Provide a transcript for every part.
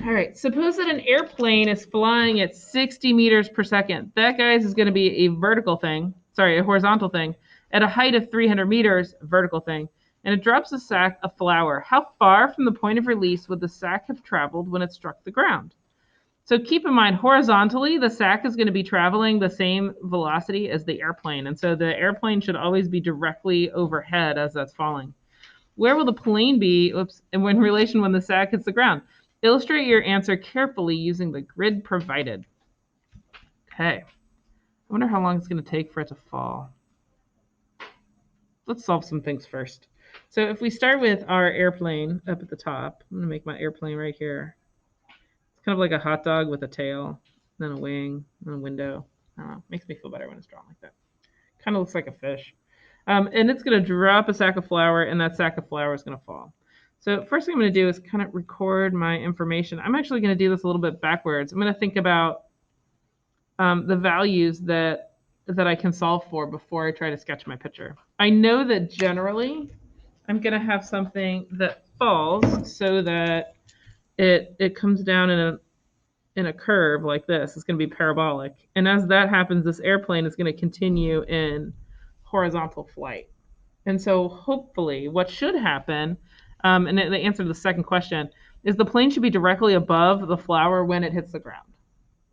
All right, suppose that an airplane is flying at 60 meters per second. That, guys, is going to be a vertical thing, sorry, a horizontal thing, at a height of 300 meters, a vertical thing, and it drops a sack of flour. How far from the point of release would the sack have traveled when it struck the ground? So keep in mind, horizontally, the sack is going to be traveling the same velocity as the airplane, and so the airplane should always be directly overhead as that's falling. Where will the plane be, in relation when the sack hits the ground? Illustrate your answer carefully using the grid provided. Okay. I wonder how long it's going to take for it to fall. Let's solve some things first. So if we start with our airplane up at the top, I'm going to make my airplane right here. It's kind of like a hot dog with a tail, then a wing, and a window. I don't know. Makes me feel better when it's drawn like that. Kind of looks like a fish. And it's going to drop a sack of flour, and that sack of flour is going to fall. So first thing I'm going to do is kind of record my information. I'm actually going to do this a little bit backwards. I'm going to think about the values that I can solve for before I try to sketch my picture. I know that generally I'm going to have something that falls so that it comes down in a curve like this. It's going to be parabolic. And as that happens, this airplane is going to continue in horizontal flight. And so hopefully what should happen, and the answer to the second question, is the plane should be directly above the flour when it hits the ground.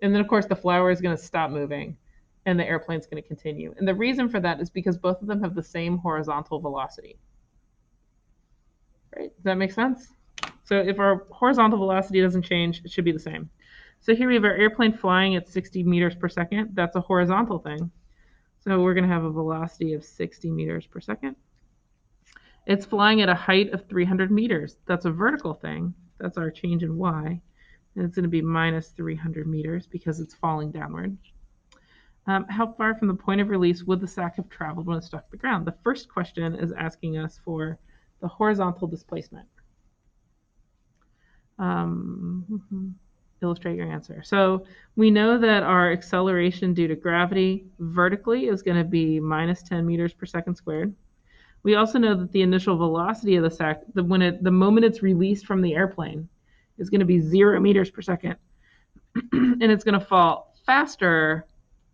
And then, of course, the flour is going to stop moving and the airplane's going to continue. And the reason for that is because both of them have the same horizontal velocity. Right? Does that make sense? So if our horizontal velocity doesn't change, it should be the same. So here we have our airplane flying at 60 meters per second. That's a horizontal thing. So we're going to have a velocity of 60 meters per second. It's flying at a height of 300 meters. That's a vertical thing. That's our change in y. And it's going to be minus 300 meters because it's falling downward. How far from the point of release would the sack have traveled when it struck the ground? The first question is asking us for the horizontal displacement. Illustrate your answer. So we know that our acceleration due to gravity vertically is going to be minus 10 meters per second squared. We also know that the initial velocity of the sack, the moment it's released from the airplane, is going to be 0 meters per second, and it's going to fall faster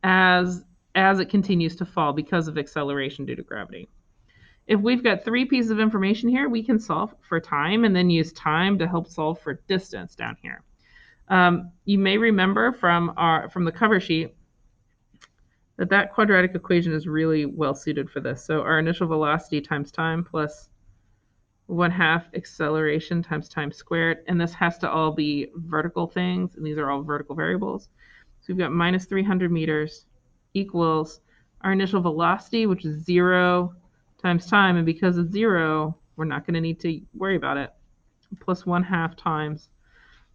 as it continues to fall because of acceleration due to gravity. If we've got 3 pieces of information here, we can solve for time and then use time to help solve for distance down here. You may remember from the cover sheet that quadratic equation is really well suited for this. So our initial velocity times time plus 1/2 acceleration times time squared. And this has to all be vertical things, and these are all vertical variables. So we've got minus 300 meters equals our initial velocity, which is 0 times time. And because it's 0, we're not going to need to worry about it. Plus 1/2 times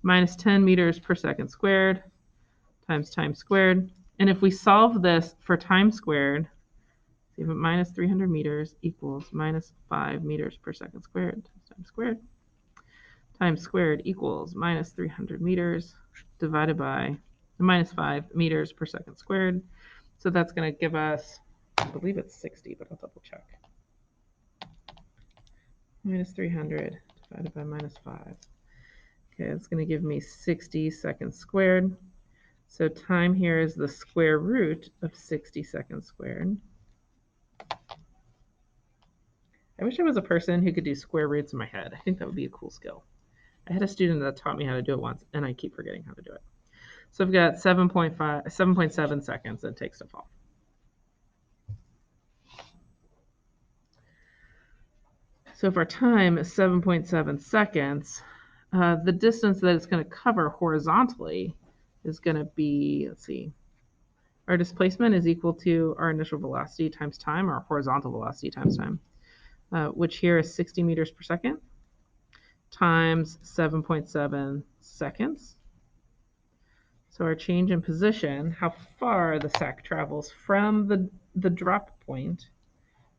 minus 10 meters per second squared times time squared. And if we solve this for time squared, so you have minus 300 meters equals minus 5 meters per second squared times squared. Time squared equals minus 300 meters divided by minus 5 meters per second squared. So that's going to give us, I believe it's 60, but I'll double check. Minus 300 divided by minus 5. Okay, it's going to give me 60 seconds squared. So time here is the square root of 60 seconds squared. I wish I was a person who could do square roots in my head. I think that would be a cool skill. I had a student that taught me how to do it once, and I keep forgetting how to do it. So I've got 7.7 seconds that it takes to fall. So if our time is 7.7 seconds, the distance that it's going to cover horizontally is going to be, let's see, our displacement is equal to our initial velocity times time, our horizontal velocity times time, which here is 60 meters per second times 7.7 seconds. So our change in position, how far the sack travels from the drop point,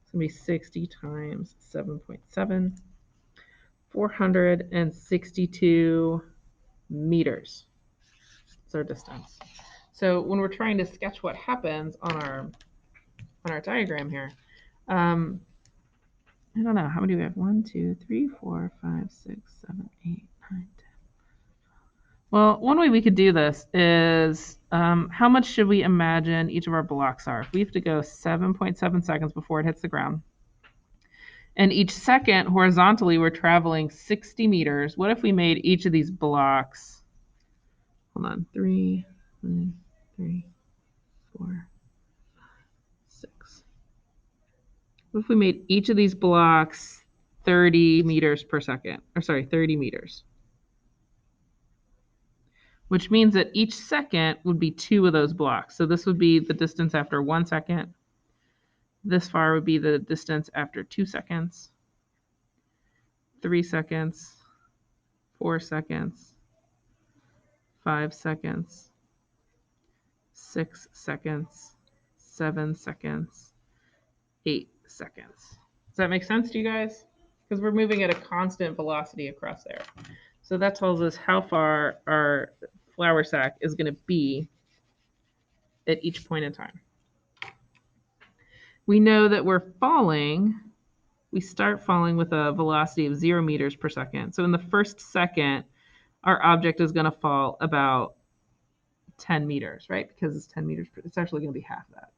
it's going to be 60 times 7.7, 462 meters. That's our distance. So when we're trying to sketch what happens on our diagram here, I don't know, how many do we have? 1, 2, 3, 4, 5, 6, 7, 8, 9, 10. Well, one way we could do this is how much should we imagine each of our blocks are? If we have to go 7.7 seconds before it hits the ground, and each second horizontally we're traveling 60 meters, what if we made each of these blocks, hold on, 3, 4, 6. What if we made each of these blocks 30 meters per second, or sorry, 30 meters? Which means that each second would be 2 of those blocks. So this would be the distance after 1 second. This far would be the distance after 2 seconds, 3 seconds, 4 seconds, 5 seconds, 6 seconds, 7 seconds, 8 seconds. Does that make sense to you guys? Because we're moving at a constant velocity across there. So that tells us how far our flour sack is going to be at each point in time. We know that we're falling. We start falling with a velocity of 0 meters per second. So in the first second, our object is going to fall about 10 meters, right? Because it's 10 meters. It's actually going to be half that.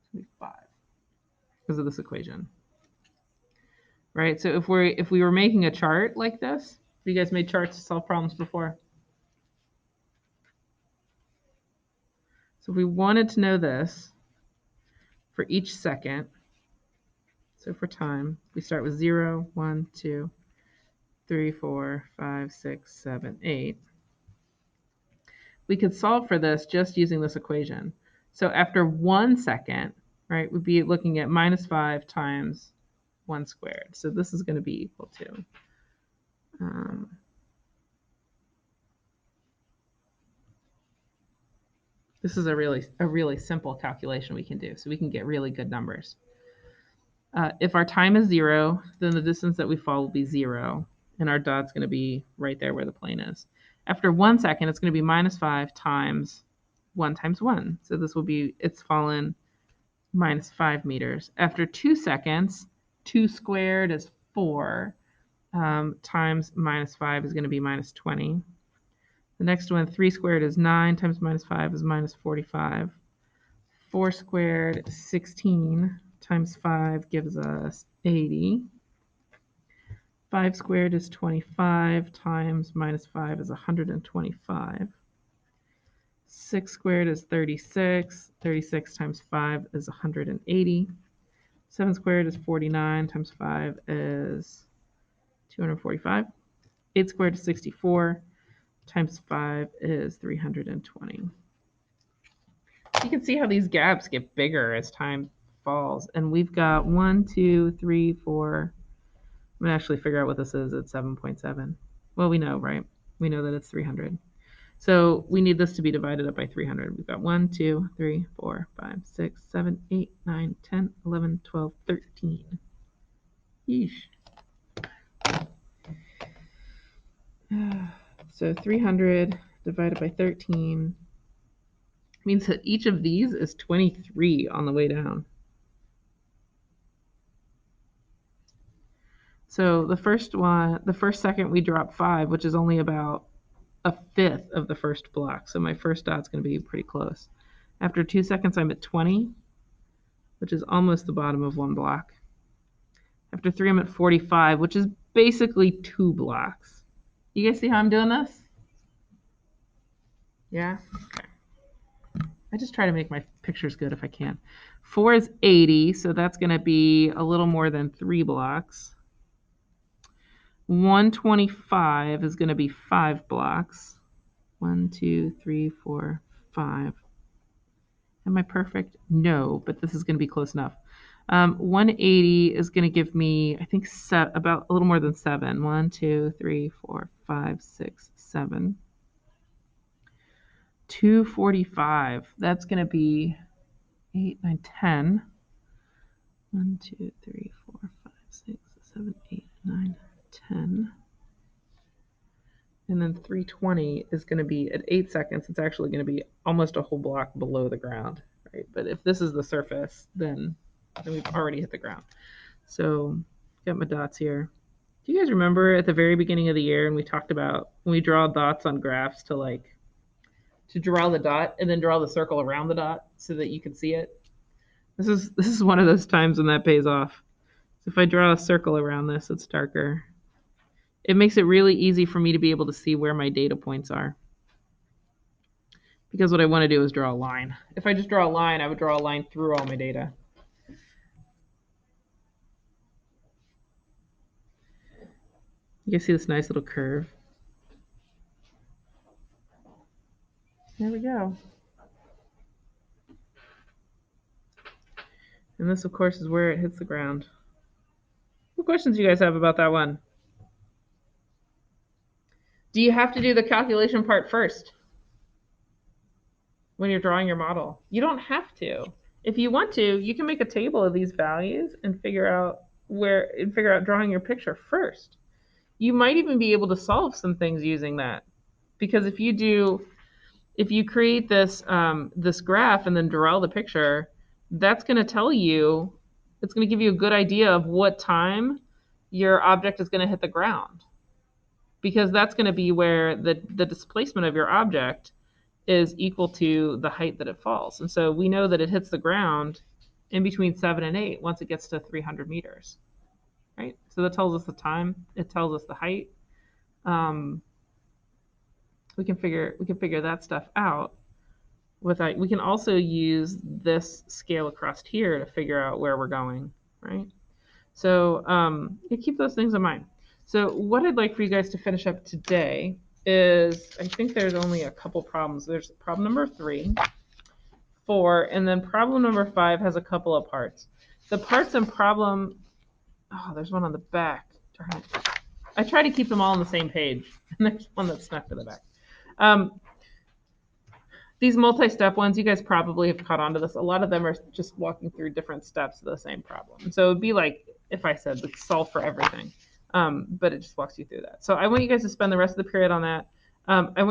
It's going to be 5 because of this equation, right? So if we were making a chart like this, have you guys made charts to solve problems before? So if we wanted to know this for each second, so for time, we start with 0, 1, 2, 3, 4, 5, 6, 7, 8. We could solve for this just using this equation. So after 1 second, right, we'd be looking at -5 times 1 squared. So this is going to be equal to this is a really simple calculation we can do, so we can get really good numbers. If our time is 0, then the distance that we fall will be 0, and our dot's going to be right there where the plane is. After 1 second, it's going to be -5 times 1 times 1. So this will be, it's fallen -5 meters. After 2 seconds, 2 squared is 4, times -5 is going to be -20. The next one, 3 squared is 9, times -5 is -45. 4 squared is 16, times 5 gives us 80. 5 squared is 25, times -5 is 125. 6 squared is 36. 36 times 5 is 180. 7 squared is 49, times 5 is 245. 8 squared is 64, times 5 is 320. You can see how these gaps get bigger as time falls. And we've got 1, 2, 3, 4. I'm going to actually figure out what this is at 7.7. Well, we know, right? We know that it's 300. So we need this to be divided up by 300. We've got 1, 2, 3, 4, 5, 6, 7, 8, 9, 10, 11, 12, 13. Yeesh. So 300 divided by 13 means that each of these is 23 on the way down. So the first second we drop 5, which is only about a fifth of the first block. So my first dot's going to be pretty close. After 2 seconds, I'm at 20, which is almost the bottom of 1 block. After 3, I'm at 45, which is basically 2 blocks. You guys see how I'm doing this? Yeah? Okay. I just try to make my pictures good if I can. 4 is 80, so that's going to be a little more than 3 blocks. 125 is going to be 5 blocks. 1, 2, 3, 4, 5. Am I perfect? No, but this is going to be close enough. 180 is going to give me, I think, about a little more than 7. 1, 2, 3, 4, 5, 6, 7. 245. That's going to be 8, 9, 10. 1, 2, 3, 4, 5, 6, 7, 8, 9, 10. And then 320 is going to be at 8 seconds. It's actually going to be almost a whole block below the ground, right? But if this is the surface, then we've already hit the ground. So got my dots here. Do you guys remember at the very beginning of the year and we talked about when we draw dots on graphs to draw the dot and then draw the circle around the dot so that you can see it? This is one of those times when that pays off. So if I draw a circle around this, it's darker. It makes it really easy for me to be able to see where my data points are. Because what I want to do is draw a line. If I just draw a line, I would draw a line through all my data. You guys see this nice little curve? There we go. And this, of course, is where it hits the ground. What questions do you guys have about that one? Do you have to do the calculation part first when you're drawing your model? You don't have to. If you want to, you can make a table of these values and figure out drawing your picture first. You might even be able to solve some things using that. Because if you create this graph and then draw the picture, that's going to tell you, it's going to give you a good idea of what time your object is going to hit the ground, because that's going to be where the displacement of your object is equal to the height that it falls. And so we know that it hits the ground in between 7 and 8 once it gets to 300 meters, right? So that tells us the time. It tells us the height. We can figure that stuff out. We can also use this scale across here to figure out where we're going, right? So you keep those things in mind. So what I'd like for you guys to finish up today is, I think there's only a couple problems. There's problem number 3, 4, and then problem number 5 has a couple of parts. The parts in problem, oh, there's one on the back. Darn it. I try to keep them all on the same page, and there's one that's stuck to the back. These multi-step ones, you guys probably have caught on to this. A lot of them are just walking through different steps of the same problem. So it'd be like if I said, like, solve for everything. But it just walks you through that. So I want you guys to spend the rest of the period on that. I want you